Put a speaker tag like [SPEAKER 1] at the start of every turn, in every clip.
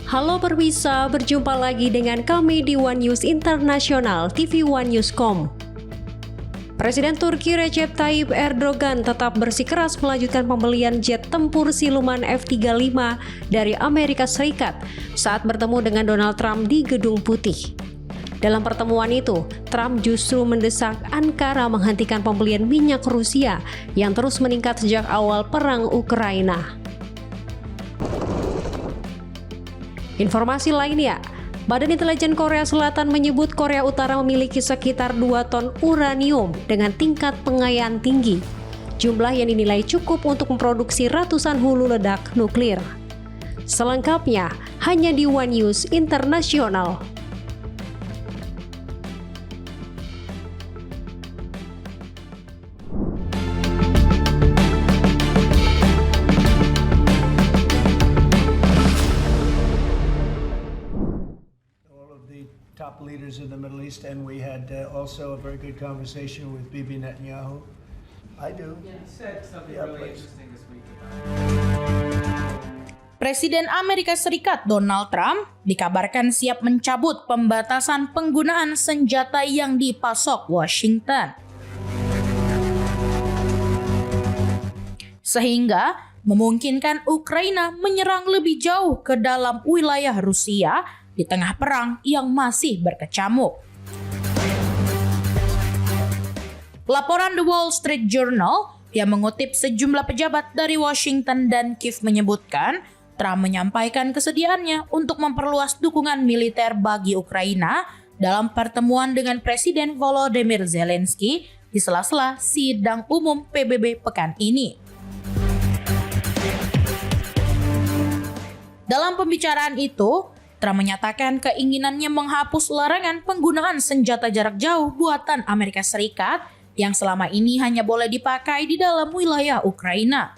[SPEAKER 1] Halo pemirsa, berjumpa lagi dengan kami di One News Internasional TV One Newscom. Presiden Turki Recep Tayyip Erdogan tetap bersikeras melanjutkan pembelian jet tempur siluman F-35 dari Amerika Serikat saat bertemu dengan Donald Trump di Gedung Putih. Dalam pertemuan itu, Trump justru mendesak Ankara menghentikan pembelian minyak Rusia yang terus meningkat sejak awal perang Ukraina. Informasi lainnya, Badan Intelijen Korea Selatan menyebut Korea Utara memiliki sekitar 2 ton uranium dengan tingkat pengayaan tinggi. Jumlah yang dinilai cukup untuk memproduksi ratusan hulu ledak nuklir. Selengkapnya hanya di One News Internasional.
[SPEAKER 2] Top leaders in the Middle East, and we had also a very good conversation with Bibi Netanyahu. I do.
[SPEAKER 3] Yeah, he said something
[SPEAKER 2] Yeah,
[SPEAKER 3] really
[SPEAKER 2] please.
[SPEAKER 3] interesting this week.
[SPEAKER 4] Presiden Amerika Serikat Donald Trump dikabarkan siap mencabut pembatasan penggunaan senjata yang dipasok Washington. Sehingga memungkinkan Ukraina menyerang lebih jauh ke dalam wilayah Rusia di tengah perang yang masih berkecamuk. Laporan The Wall Street Journal yang mengutip sejumlah pejabat dari Washington dan Kiev menyebutkan Trump menyampaikan kesediaannya untuk memperluas dukungan militer bagi Ukraina dalam pertemuan dengan Presiden Volodymyr Zelensky di sela-sela sidang umum PBB pekan ini. Dalam pembicaraan itu, Trump menyatakan keinginannya menghapus larangan penggunaan senjata jarak jauh buatan Amerika Serikat yang selama ini hanya boleh dipakai di dalam wilayah Ukraina.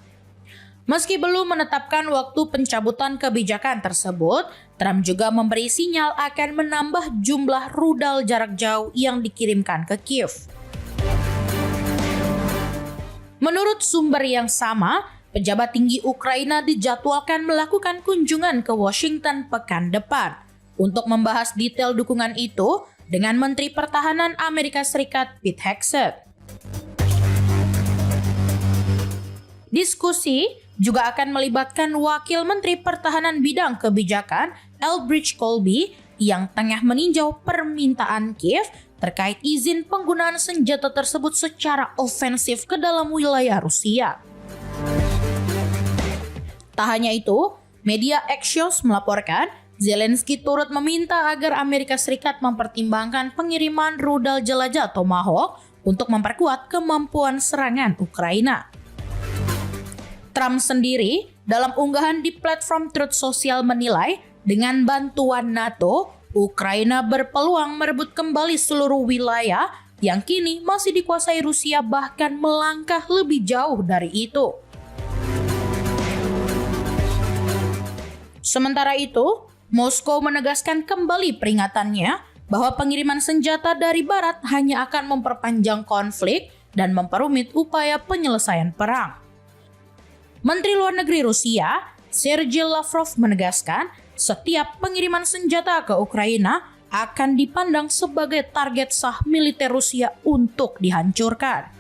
[SPEAKER 4] Meski belum menetapkan waktu pencabutan kebijakan tersebut, Trump juga memberi sinyal akan menambah jumlah rudal jarak jauh yang dikirimkan ke Kiev. Menurut sumber yang sama, pejabat tinggi Ukraina dijadwalkan melakukan kunjungan ke Washington pekan depan untuk membahas detail dukungan itu dengan Menteri Pertahanan Amerika Serikat Pete Hegseth. Diskusi juga akan melibatkan Wakil Menteri Pertahanan Bidang Kebijakan Elbridge Colby yang tengah meninjau permintaan Kiev terkait izin penggunaan senjata tersebut secara ofensif ke dalam wilayah Rusia. Tak hanya itu, media Axios melaporkan Zelensky turut meminta agar Amerika Serikat mempertimbangkan pengiriman rudal jelajah Tomahawk untuk memperkuat kemampuan serangan Ukraina. Trump sendiri dalam unggahan di platform Truth Social menilai dengan bantuan NATO, Ukraina berpeluang merebut kembali seluruh wilayah yang kini masih dikuasai Rusia, bahkan melangkah lebih jauh dari itu. Sementara itu, Moskow menegaskan kembali peringatannya bahwa pengiriman senjata dari Barat hanya akan memperpanjang konflik dan memperumit upaya penyelesaian perang. Menteri Luar Negeri Rusia, Sergei Lavrov menegaskan setiap pengiriman senjata ke Ukraina akan dipandang sebagai target sah militer Rusia untuk dihancurkan.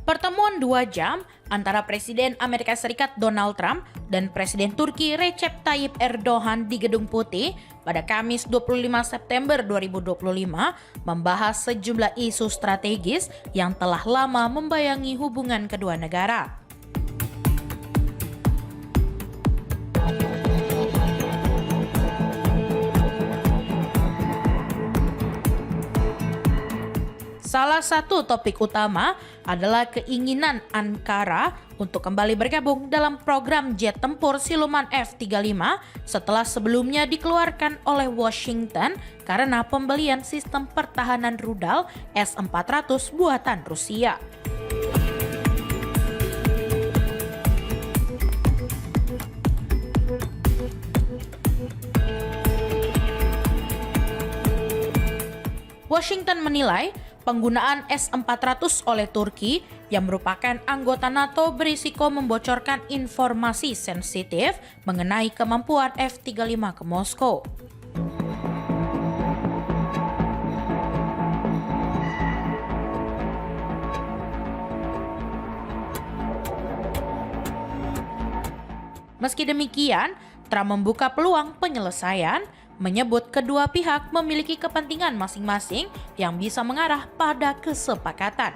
[SPEAKER 4] Pertemuan 2 jam antara Presiden Amerika Serikat Donald Trump dan Presiden Turki Recep Tayyip Erdogan di Gedung Putih pada Kamis 25 September 2025 membahas sejumlah isu strategis yang telah lama membayangi hubungan kedua negara. Salah satu topik utama adalah keinginan Ankara untuk kembali bergabung dalam program jet tempur siluman F-35 setelah sebelumnya dikeluarkan oleh Washington karena pembelian sistem pertahanan rudal S-400 buatan Rusia. Washington menilai penggunaan S-400 oleh Turki yang merupakan anggota NATO berisiko membocorkan informasi sensitif mengenai kemampuan F-35 ke Moskow. Meski demikian, Trump membuka peluang penyelesaian, menyebut kedua pihak memiliki kepentingan masing-masing yang bisa mengarah pada kesepakatan.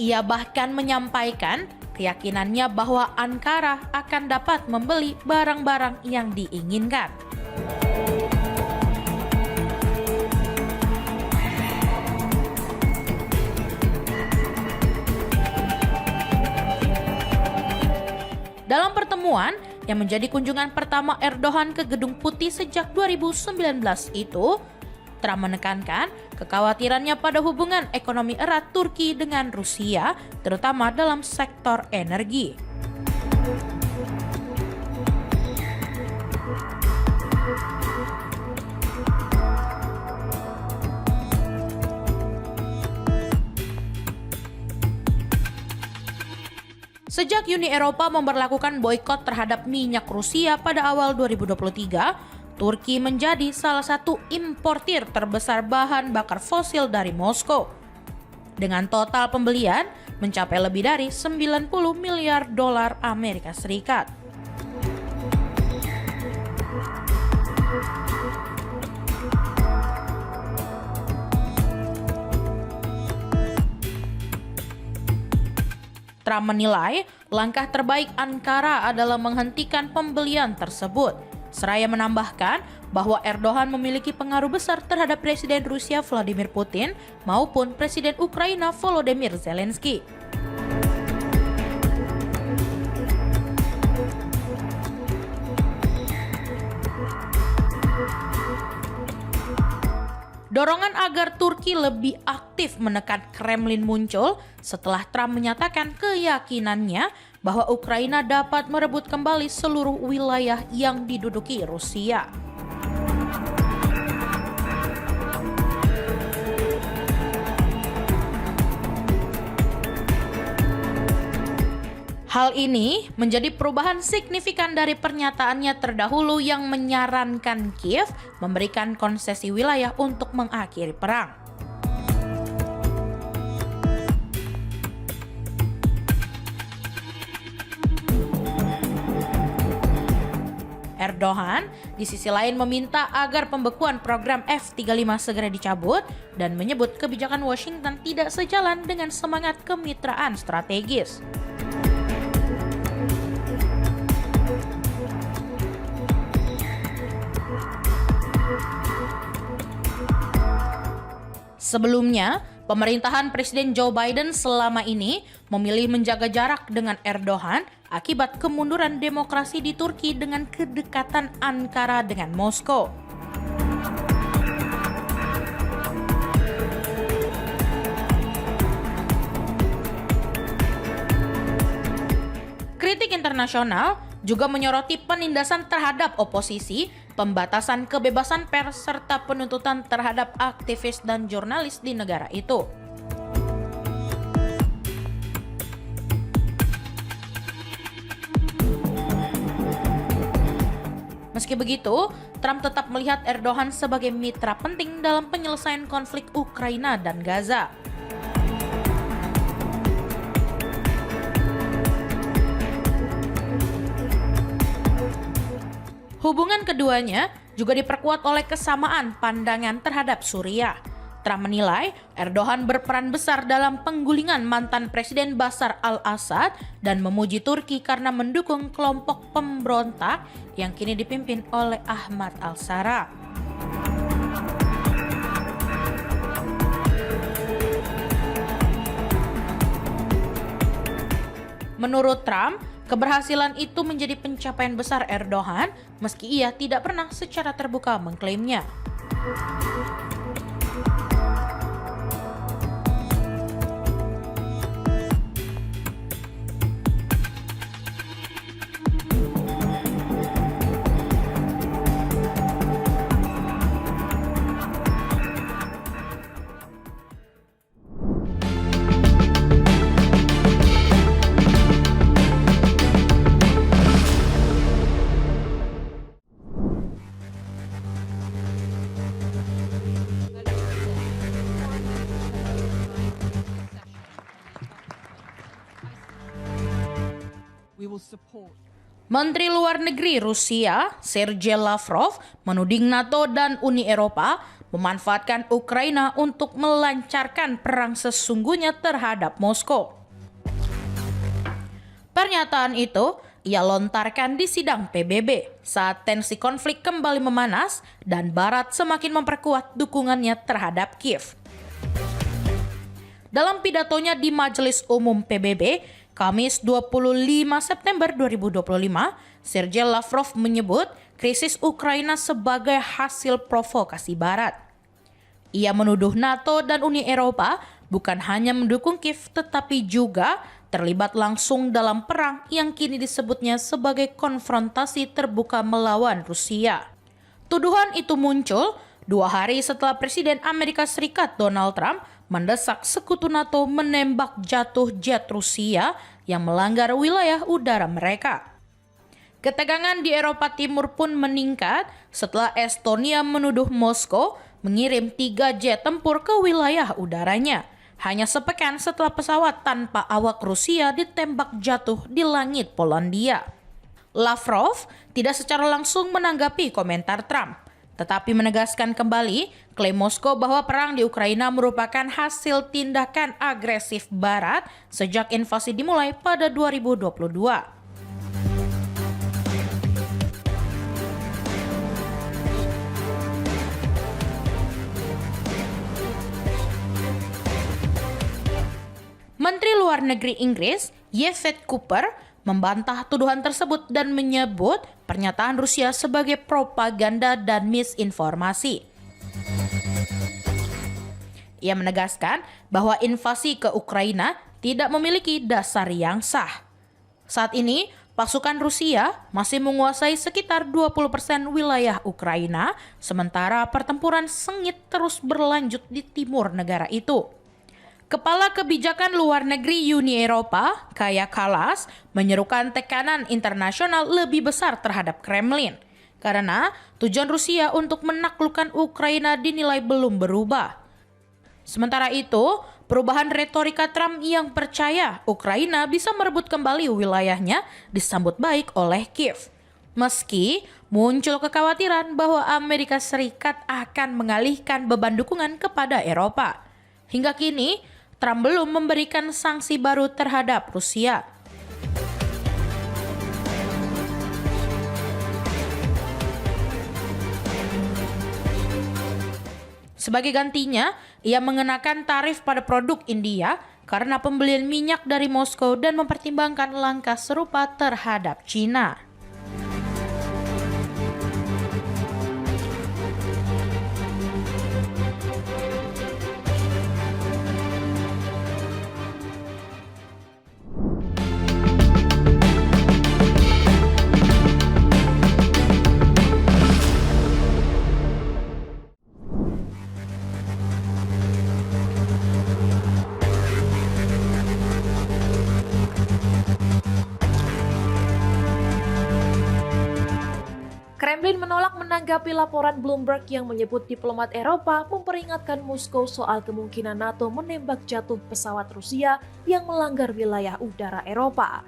[SPEAKER 4] Ia bahkan menyampaikan keyakinannya bahwa Ankara akan dapat membeli barang-barang yang diinginkan. Dalam pertemuan yang menjadi kunjungan pertama Erdogan ke Gedung Putih sejak 2019 itu, Trump menekankan kekhawatirannya pada hubungan ekonomi erat Turki dengan Rusia, terutama dalam sektor energi. Sejak Uni Eropa memberlakukan boikot terhadap minyak Rusia pada awal 2023, Turki menjadi salah satu importir terbesar bahan bakar fosil dari Moskow. Dengan total pembelian mencapai lebih dari 90 miliar dolar Amerika Serikat. Trump menilai langkah terbaik Ankara adalah menghentikan pembelian tersebut. Seraya menambahkan bahwa Erdogan memiliki pengaruh besar terhadap Presiden Rusia Vladimir Putin maupun Presiden Ukraina Volodymyr Zelensky. Dorongan agar Turki lebih aktif menekan Kremlin muncul setelah Trump menyatakan keyakinannya bahwa Ukraina dapat merebut kembali seluruh wilayah yang diduduki Rusia. Hal ini menjadi perubahan signifikan dari pernyataannya terdahulu yang menyarankan Kiev memberikan konsesi wilayah untuk mengakhiri perang. Erdogan di sisi lain meminta agar pembekuan program F-35 segera dicabut dan menyebut kebijakan Washington tidak sejalan dengan semangat kemitraan strategis. Sebelumnya, pemerintahan Presiden Joe Biden selama ini memilih menjaga jarak dengan Erdogan akibat kemunduran demokrasi di Turki dengan kedekatan Ankara dengan Moskow. Kritik internasional juga menyoroti penindasan terhadap oposisi, pembatasan kebebasan pers, serta penuntutan terhadap aktivis dan jurnalis di negara itu. Meski begitu, Trump tetap melihat Erdogan sebagai mitra penting dalam penyelesaian konflik Ukraina dan Gaza. Hubungan keduanya juga diperkuat oleh kesamaan pandangan terhadap Suriah. Trump menilai Erdogan berperan besar dalam penggulingan mantan Presiden Bashar al-Assad dan memuji Turki karena mendukung kelompok pemberontak yang kini dipimpin oleh Ahmad al-Shara. Menurut Trump, keberhasilan itu menjadi pencapaian besar Erdogan meski ia tidak pernah secara terbuka mengklaimnya. Menteri Luar Negeri Rusia, Sergei Lavrov, menuding NATO dan Uni Eropa memanfaatkan Ukraina untuk melancarkan perang sesungguhnya terhadap Moskow. Pernyataan itu ia lontarkan di sidang PBB saat tensi konflik kembali memanas dan Barat semakin memperkuat dukungannya terhadap Kiev. Dalam pidatonya di Majelis Umum PBB, Kamis 25 September 2025, Sergei Lavrov menyebut krisis Ukraina sebagai hasil provokasi Barat. Ia menuduh NATO dan Uni Eropa bukan hanya mendukung Kiev tetapi juga terlibat langsung dalam perang yang kini disebutnya sebagai konfrontasi terbuka melawan Rusia. Tuduhan itu muncul 2 hari setelah Presiden Amerika Serikat Donald Trump mendesak sekutu NATO menembak jatuh jet Rusia yang melanggar wilayah udara mereka. Ketegangan di Eropa Timur pun meningkat setelah Estonia menuduh Moskow mengirim 3 jet tempur ke wilayah udaranya, hanya sepekan setelah pesawat tanpa awak Rusia ditembak jatuh di langit Polandia. Lavrov tidak secara langsung menanggapi komentar Trump, tetapi menegaskan kembali klaim Moskow bahwa perang di Ukraina merupakan hasil tindakan agresif Barat sejak invasi dimulai pada 2022. Menteri Luar Negeri Inggris, Yvette Cooper, membantah tuduhan tersebut dan menyebut pernyataan Rusia sebagai propaganda dan misinformasi. Ia menegaskan bahwa invasi ke Ukraina tidak memiliki dasar yang sah. Saat ini, pasukan Rusia masih menguasai sekitar 20% wilayah Ukraina, sementara pertempuran sengit terus berlanjut di timur negara itu. Kepala Kebijakan Luar Negeri Uni Eropa, Kaja Kallas, menyerukan tekanan internasional lebih besar terhadap Kremlin karena tujuan Rusia untuk menaklukkan Ukraina dinilai belum berubah. Sementara itu, perubahan retorika Trump yang percaya Ukraina bisa merebut kembali wilayahnya disambut baik oleh Kiev. Meski muncul kekhawatiran bahwa Amerika Serikat akan mengalihkan beban dukungan kepada Eropa. Hingga kini, Trump belum memberikan sanksi baru terhadap Rusia. Sebagai gantinya, ia mengenakan tarif pada produk India karena pembelian minyak dari Moskow dan mempertimbangkan langkah serupa terhadap China.
[SPEAKER 3] Kremlin menolak menanggapi laporan Bloomberg yang menyebut diplomat Eropa memperingatkan Moskow soal kemungkinan NATO menembak jatuh pesawat Rusia yang melanggar wilayah udara Eropa.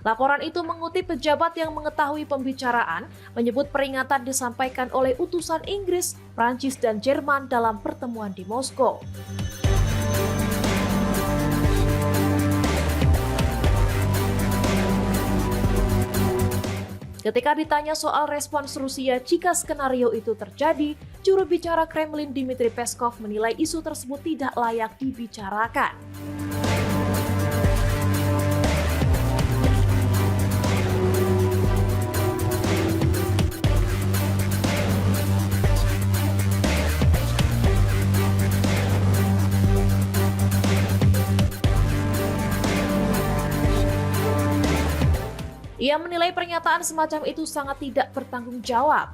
[SPEAKER 3] Laporan itu mengutip pejabat yang mengetahui pembicaraan, menyebut peringatan disampaikan oleh utusan Inggris, Prancis, dan Jerman dalam pertemuan di Moskow. Ketika ditanya soal respons Rusia jika skenario itu terjadi, juru bicara Kremlin Dmitry Peskov menilai isu tersebut tidak layak dibicarakan. Ia menilai pernyataan semacam itu sangat tidak bertanggung jawab.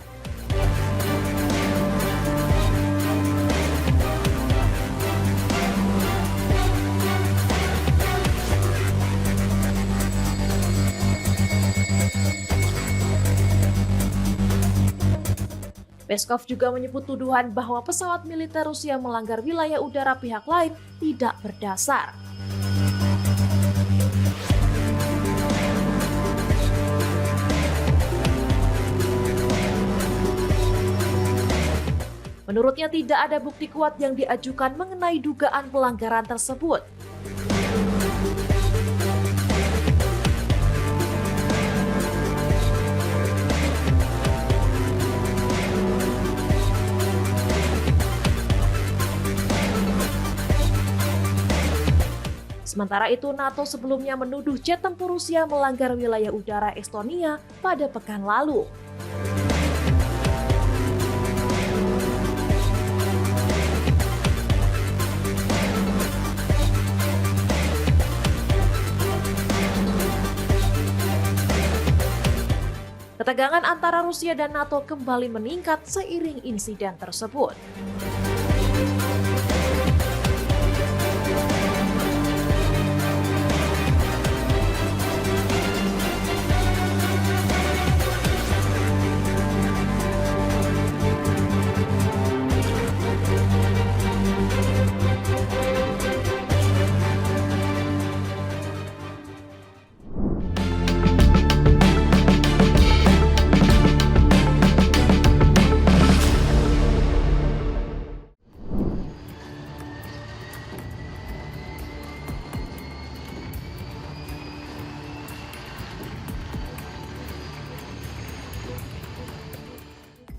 [SPEAKER 3] Peskov juga menyebut tuduhan bahwa pesawat militer Rusia melanggar wilayah udara pihak lain tidak berdasar. Menurutnya tidak ada bukti kuat yang diajukan mengenai dugaan pelanggaran tersebut. Sementara itu, NATO sebelumnya menuduh jet tempur Rusia melanggar wilayah udara Estonia pada pekan lalu. Ketegangan antara Rusia dan NATO kembali meningkat seiring insiden tersebut.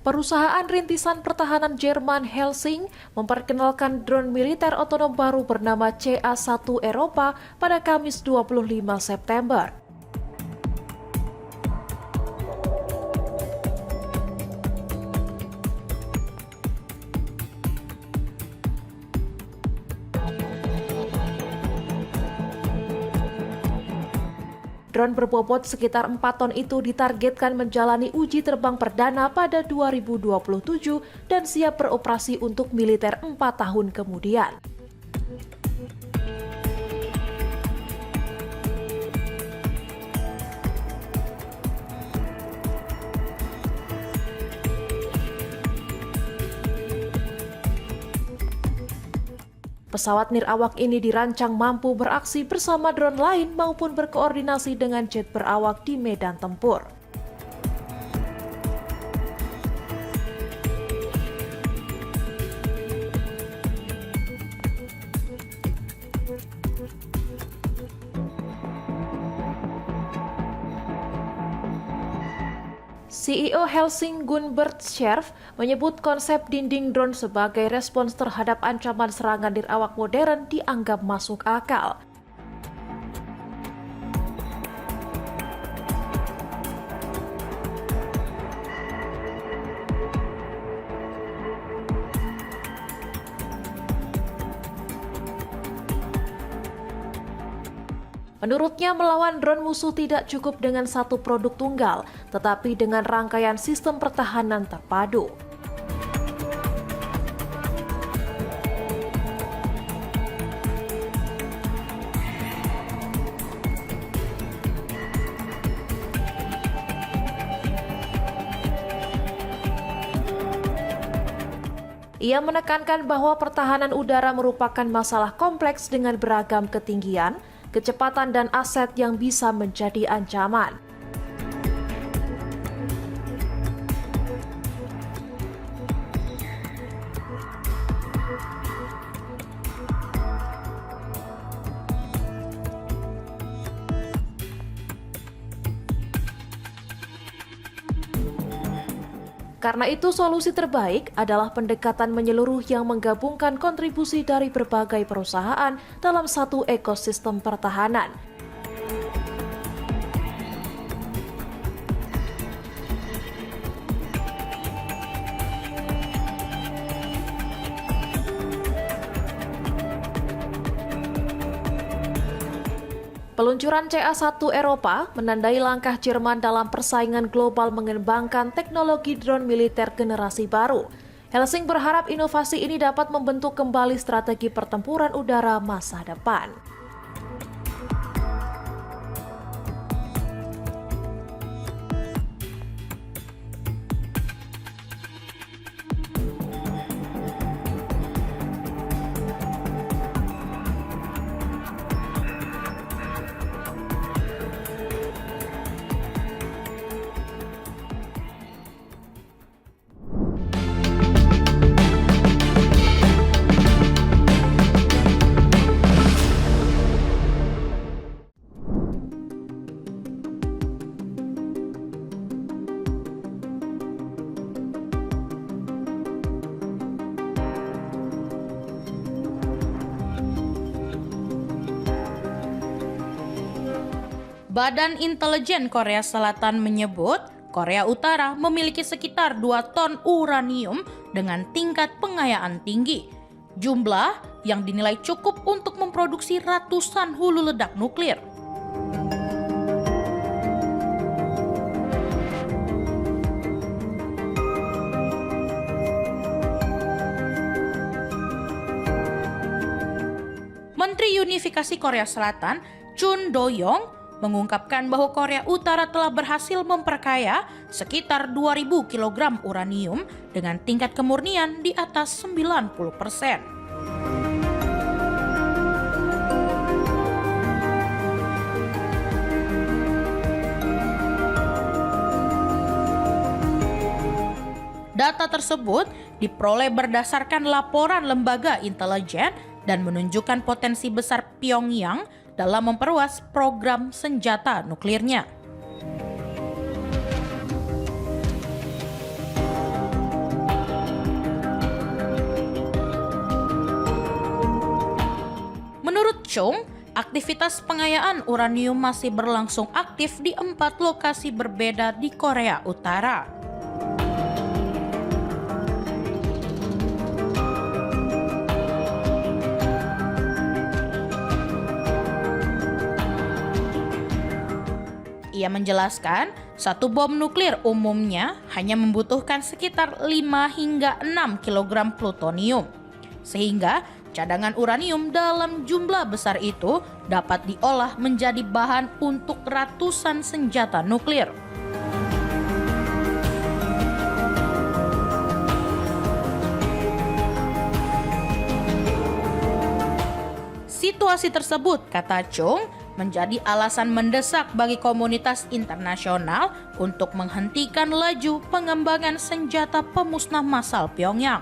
[SPEAKER 3] Perusahaan rintisan pertahanan Jerman Helsing memperkenalkan drone militer otonom baru bernama CA-1 Eropa pada Kamis 25 September. Drone berbobot sekitar 4 ton itu ditargetkan menjalani uji terbang perdana pada 2027 dan siap beroperasi untuk militer 4 tahun kemudian. Pesawat nirawak ini dirancang mampu beraksi bersama drone lain maupun berkoordinasi dengan jet berawak di medan tempur. CEO Helsing Gunbert Scherf menyebut konsep dinding drone sebagai respons terhadap ancaman serangan nirawak modern dianggap masuk akal. Menurutnya, melawan drone musuh tidak cukup dengan satu produk tunggal, tetapi dengan rangkaian sistem pertahanan terpadu. Ia menekankan bahwa pertahanan udara merupakan masalah kompleks dengan beragam ketinggian, kecepatan dan aset yang bisa menjadi ancaman. Karena itu, solusi terbaik adalah pendekatan menyeluruh yang menggabungkan kontribusi dari berbagai perusahaan dalam satu ekosistem pertahanan. Peluncuran CA-1 Eropa menandai langkah Jerman dalam persaingan global mengembangkan teknologi drone militer generasi baru. Helsing berharap inovasi ini dapat membentuk kembali strategi pertempuran udara masa depan.
[SPEAKER 4] Badan Intelijen Korea Selatan menyebut Korea Utara memiliki sekitar 2 ton uranium dengan tingkat pengayaan tinggi. Jumlah yang dinilai cukup untuk memproduksi ratusan hulu ledak nuklir. Menteri Unifikasi Korea Selatan, Chun Do-yong, mengungkapkan bahwa Korea Utara telah berhasil memperkaya sekitar 2.000 kg uranium dengan tingkat kemurnian di atas 90%. Data tersebut diperoleh berdasarkan laporan lembaga intelijen dan menunjukkan potensi besar Pyongyang dalam memperluas program senjata nuklirnya. Menurut Chung, aktivitas pengayaan uranium masih berlangsung aktif di 4 lokasi berbeda di Korea Utara. Ia menjelaskan, satu bom nuklir umumnya hanya membutuhkan sekitar 5 hingga 6 kg plutonium. Sehingga cadangan uranium dalam jumlah besar itu dapat diolah menjadi bahan untuk ratusan senjata nuklir. Situasi tersebut, kata Chung, menjadi alasan mendesak bagi komunitas internasional untuk menghentikan laju pengembangan senjata pemusnah massal Pyongyang.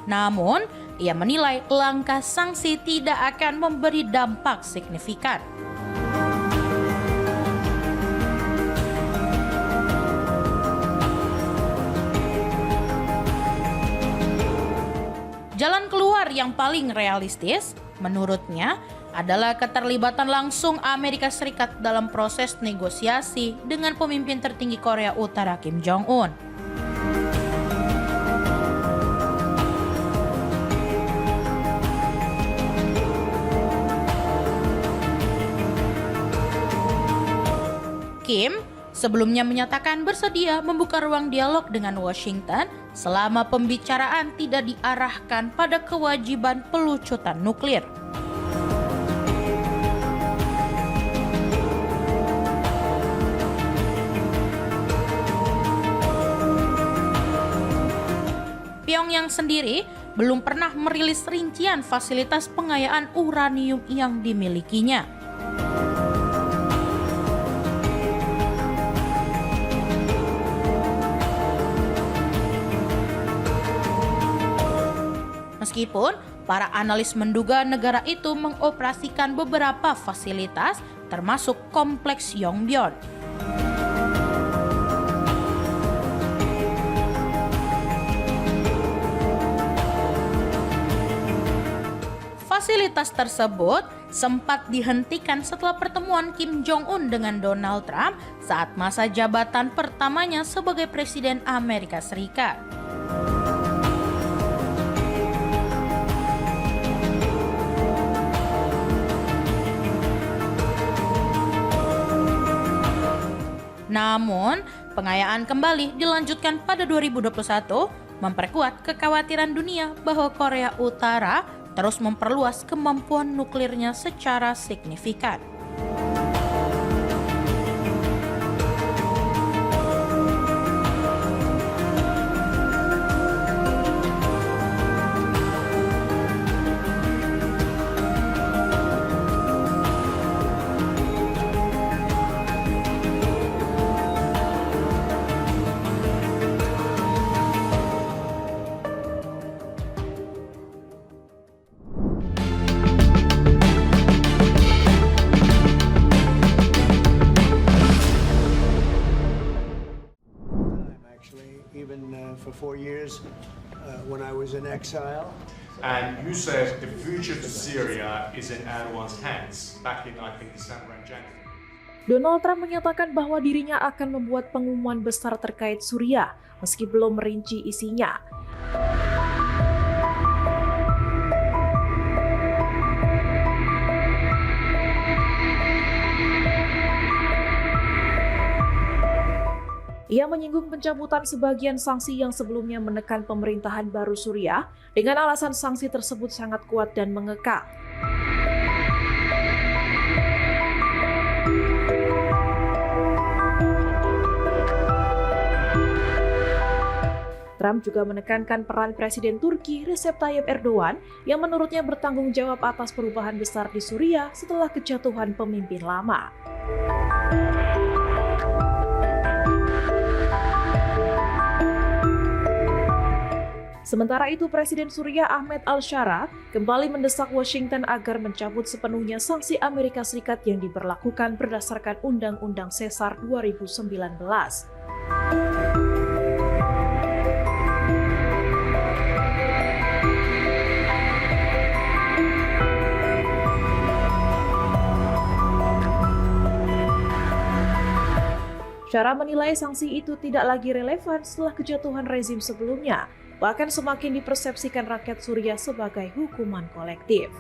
[SPEAKER 4] Namun, ia menilai langkah sanksi tidak akan memberi dampak signifikan. Jalan keluar yang paling realistis, menurutnya, adalah keterlibatan langsung Amerika Serikat dalam proses negosiasi dengan pemimpin tertinggi Korea Utara Kim Jong-un. Kim sebelumnya menyatakan bersedia membuka ruang dialog dengan Washington selama pembicaraan tidak diarahkan pada kewajiban pelucutan nuklir. Pyongyang sendiri belum pernah merilis rincian fasilitas pengayaan uranium yang dimilikinya. Meskipun para analis menduga negara itu mengoperasikan beberapa fasilitas, termasuk kompleks Yongbyon. Fasilitas tersebut sempat dihentikan setelah pertemuan Kim Jong-un dengan Donald Trump saat masa jabatan pertamanya sebagai Presiden Amerika Serikat. Namun, pengayaan kembali dilanjutkan pada 2021, memperkuat kekhawatiran dunia bahwa Korea Utara terus memperluas kemampuan nuklirnya secara signifikan.
[SPEAKER 2] For 4 years when I was in exile.
[SPEAKER 5] And you said the future to Syria is in Erdogan's hands back in, I think, December and January.
[SPEAKER 3] Donald Trump menyatakan bahwa dirinya akan membuat pengumuman besar terkait Suriah, meski belum merinci isinya. Ia menyinggung pencabutan sebagian sanksi yang sebelumnya menekan pemerintahan baru Suriah dengan alasan sanksi tersebut sangat kuat dan mengekang. Trump juga menekankan peran Presiden Turki Recep Tayyip Erdogan yang menurutnya bertanggung jawab atas perubahan besar di Suriah setelah kejatuhan pemimpin lama. Sementara itu, Presiden Suriah Ahmed al-Shara kembali mendesak Washington agar mencabut sepenuhnya sanksi Amerika Serikat yang diberlakukan berdasarkan Undang-Undang Caesar 2019. Shara menilai sanksi itu tidak lagi relevan setelah kejatuhan rezim sebelumnya, bahkan semakin dipersepsikan rakyat Suriah sebagai hukuman kolektif.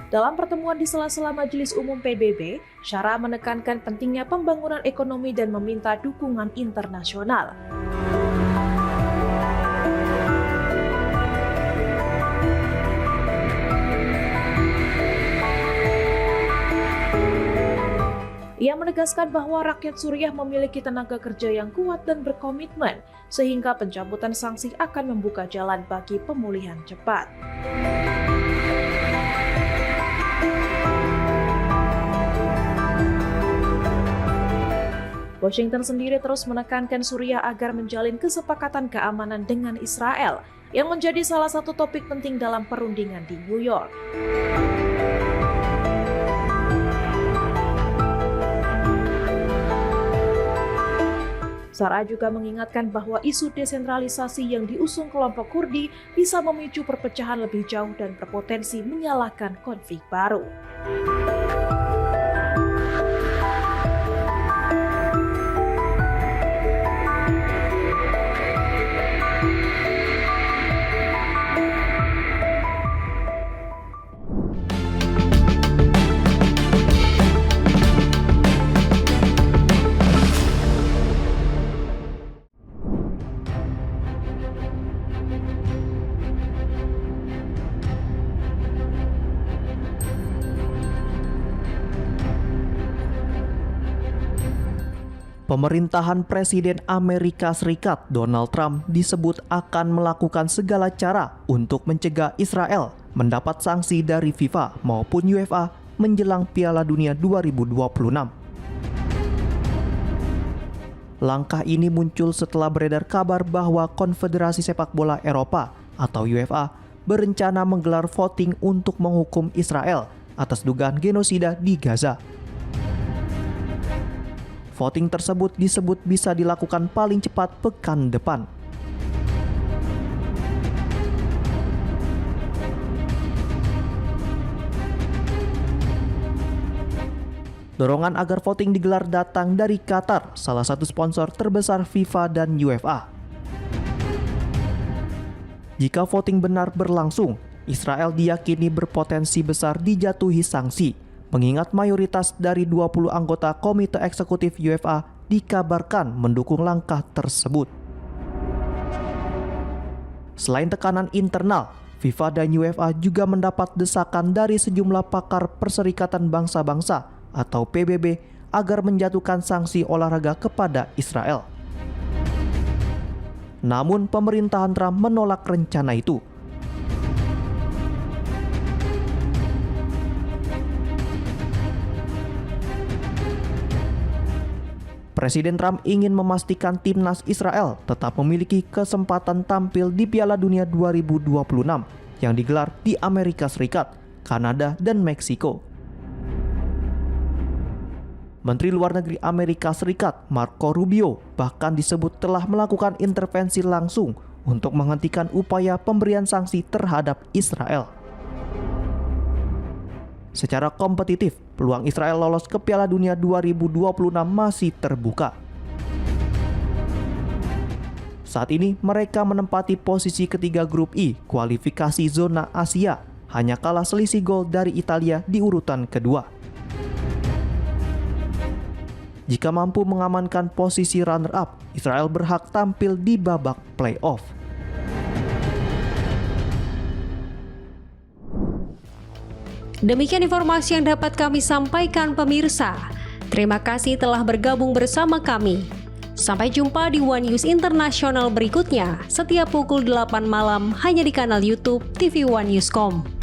[SPEAKER 3] Dalam pertemuan di sela-sela Majelis Umum PBB, Shara menekankan pentingnya pembangunan ekonomi dan meminta dukungan internasional. Ia menegaskan bahwa rakyat Suriah memiliki tenaga kerja yang kuat dan berkomitmen, sehingga pencabutan sanksi akan membuka jalan bagi pemulihan cepat. Washington sendiri terus menekankan Suriah agar menjalin kesepakatan keamanan dengan Israel, yang menjadi salah satu topik penting dalam perundingan di New York. Shara juga mengingatkan bahwa isu desentralisasi yang diusung kelompok Kurdi bisa memicu perpecahan lebih jauh dan berpotensi menyalakan konflik baru.
[SPEAKER 6] Pemerintahan Presiden Amerika Serikat Donald Trump disebut akan melakukan segala cara untuk mencegah Israel mendapat sanksi dari FIFA maupun UEFA menjelang Piala Dunia 2026. Langkah ini muncul setelah beredar kabar bahwa Konfederasi Sepak Bola Eropa atau UEFA berencana menggelar voting untuk menghukum Israel atas dugaan genosida di Gaza. Voting tersebut disebut bisa dilakukan paling cepat pekan depan. Dorongan agar voting digelar datang dari Qatar, salah satu sponsor terbesar FIFA dan UEFA. Jika voting benar berlangsung, Israel diyakini berpotensi besar dijatuhi sanksi, mengingat mayoritas dari 20 anggota Komite Eksekutif UEFA dikabarkan mendukung langkah tersebut. Selain tekanan internal, FIFA dan UEFA juga mendapat desakan dari sejumlah pakar Perserikatan Bangsa-Bangsa atau PBB agar menjatuhkan sanksi olahraga kepada Israel. Namun pemerintahan Trump menolak rencana itu. Presiden Trump ingin memastikan timnas Israel tetap memiliki kesempatan tampil di Piala Dunia 2026 yang digelar di Amerika Serikat, Kanada, dan Meksiko. Menteri Luar Negeri Amerika Serikat Marco Rubio bahkan disebut telah melakukan intervensi langsung untuk menghentikan upaya pemberian sanksi terhadap Israel. Secara kompetitif, peluang Israel lolos ke Piala Dunia 2026 masih terbuka. Saat ini mereka menempati posisi ketiga grup I kualifikasi zona Asia, hanya kalah selisih gol dari Italia di urutan kedua. Jika mampu mengamankan posisi runner-up, Israel berhak tampil di babak playoff.
[SPEAKER 1] Demikian informasi yang dapat kami sampaikan pemirsa. Terima kasih telah bergabung bersama kami. Sampai jumpa di One News Internasional berikutnya setiap pukul 8 malam hanya di kanal YouTube TV One Newscom.